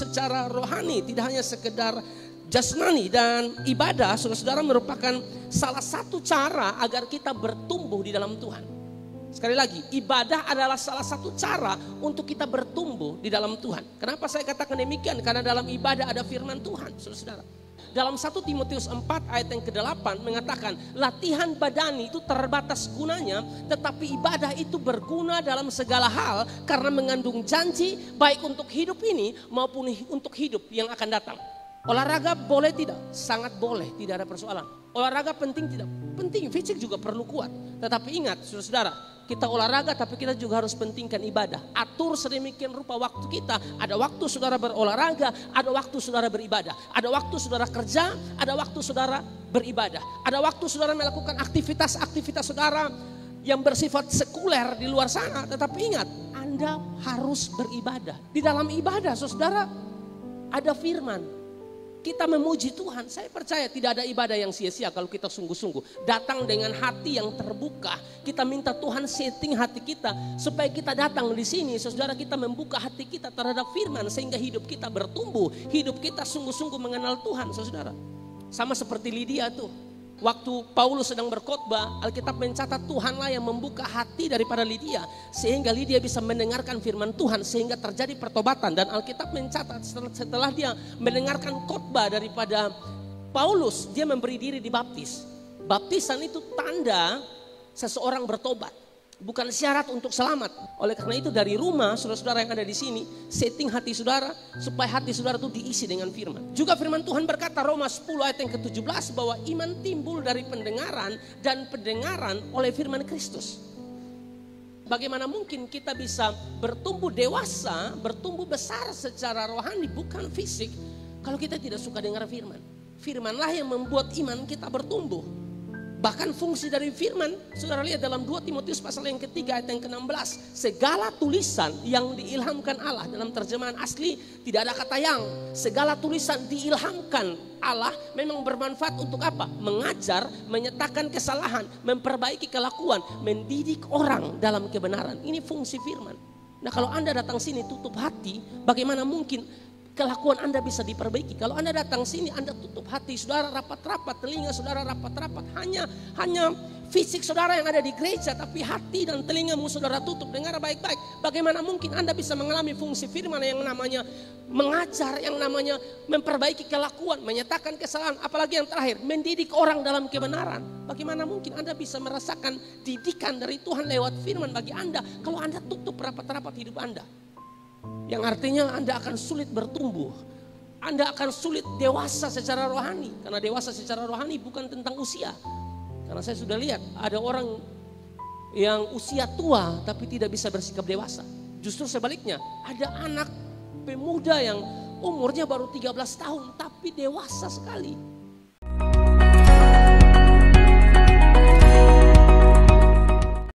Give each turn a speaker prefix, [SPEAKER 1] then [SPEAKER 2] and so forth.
[SPEAKER 1] secara rohani, tidak hanya sekedar jasmani. Dan ibadah, saudara-saudara, merupakan salah satu cara agar kita bertumbuh di dalam Tuhan. Sekali lagi, ibadah adalah salah satu cara untuk kita bertumbuh di dalam Tuhan. Kenapa saya katakan demikian? Karena dalam ibadah ada firman Tuhan, saudara-saudara. Dalam 1 Timotius 4 ayat yang ke-8 mengatakan, latihan badani itu terbatas gunanya, tetapi ibadah itu berguna dalam segala hal karena mengandung janji baik untuk hidup ini maupun untuk hidup yang akan datang. Olahraga boleh tidak? Sangat boleh, tidak ada persoalan. Olahraga penting tidak? Penting, fisik juga perlu kuat. Tetapi ingat, saudara-saudara, kita olahraga tapi kita juga harus pentingkan ibadah. Atur sedemikian rupa waktu kita. Ada waktu saudara berolahraga, ada waktu saudara beribadah. Ada waktu saudara kerja, ada waktu saudara beribadah. Ada waktu saudara melakukan aktivitas-aktivitas saudara yang bersifat sekuler di luar sana. Tetapi ingat, Anda harus beribadah. Di dalam ibadah, saudara, ada firman. Kita memuji Tuhan. Saya percaya tidak ada ibadah yang sia-sia kalau kita sungguh-sungguh datang dengan hati yang terbuka. Kita minta Tuhan setting hati kita supaya kita datang di sini, saudara, kita membuka hati kita terhadap firman sehingga hidup kita bertumbuh, hidup kita sungguh-sungguh mengenal Tuhan, saudara. Sama seperti Lydia tuh. Waktu Paulus sedang berkhotbah, Alkitab mencatat Tuhanlah yang membuka hati daripada Lydia sehingga Lydia bisa mendengarkan firman Tuhan sehingga terjadi pertobatan. Dan Alkitab mencatat setelah dia mendengarkan khotbah daripada Paulus, dia memberi diri dibaptis. Baptisan itu tanda seseorang bertobat, bukan syarat untuk selamat. Oleh karena itu dari rumah saudara-saudara yang ada di sini, setting hati saudara supaya hati saudara itu diisi dengan firman. Juga firman Tuhan berkata Roma 10 ayat yang ke-17 bahwa iman timbul dari pendengaran dan pendengaran oleh firman Kristus. Bagaimana mungkin kita bisa bertumbuh dewasa, bertumbuh besar secara rohani bukan fisik kalau kita tidak suka dengar firman. Firmanlah yang membuat iman kita bertumbuh. Bahkan fungsi dari firman, saudara lihat dalam 2 Timotius pasal yang ketiga ayat yang ke-16. Segala tulisan yang diilhamkan Allah, dalam terjemahan asli tidak ada kata yang. Segala tulisan diilhamkan Allah memang bermanfaat untuk apa? Mengajar, menyatakan kesalahan, memperbaiki kelakuan, mendidik orang dalam kebenaran. Ini fungsi firman. Nah kalau Anda datang sini tutup hati, bagaimana mungkin kelakuan Anda bisa diperbaiki? Kalau Anda datang sini, Anda tutup hati, saudara rapat-rapat, telinga saudara rapat-rapat, hanya fisik saudara yang ada di gereja, tapi hati dan telingamu saudara tutup, dengar baik-baik. Bagaimana mungkin Anda bisa mengalami fungsi firman yang namanya mengajar, yang namanya memperbaiki kelakuan, menyatakan kesalahan, apalagi yang terakhir, mendidik orang dalam kebenaran. Bagaimana mungkin Anda bisa merasakan didikan dari Tuhan lewat firman bagi Anda kalau Anda tutup rapat-rapat hidup Anda? Yang artinya Anda akan sulit bertumbuh. Anda akan sulit dewasa secara rohani. Karena dewasa secara rohani bukan tentang usia. Karena saya sudah lihat ada orang yang usia tua tapi tidak bisa bersikap dewasa. Justru sebaliknya, ada anak pemuda yang umurnya baru 13 tahun tapi dewasa sekali.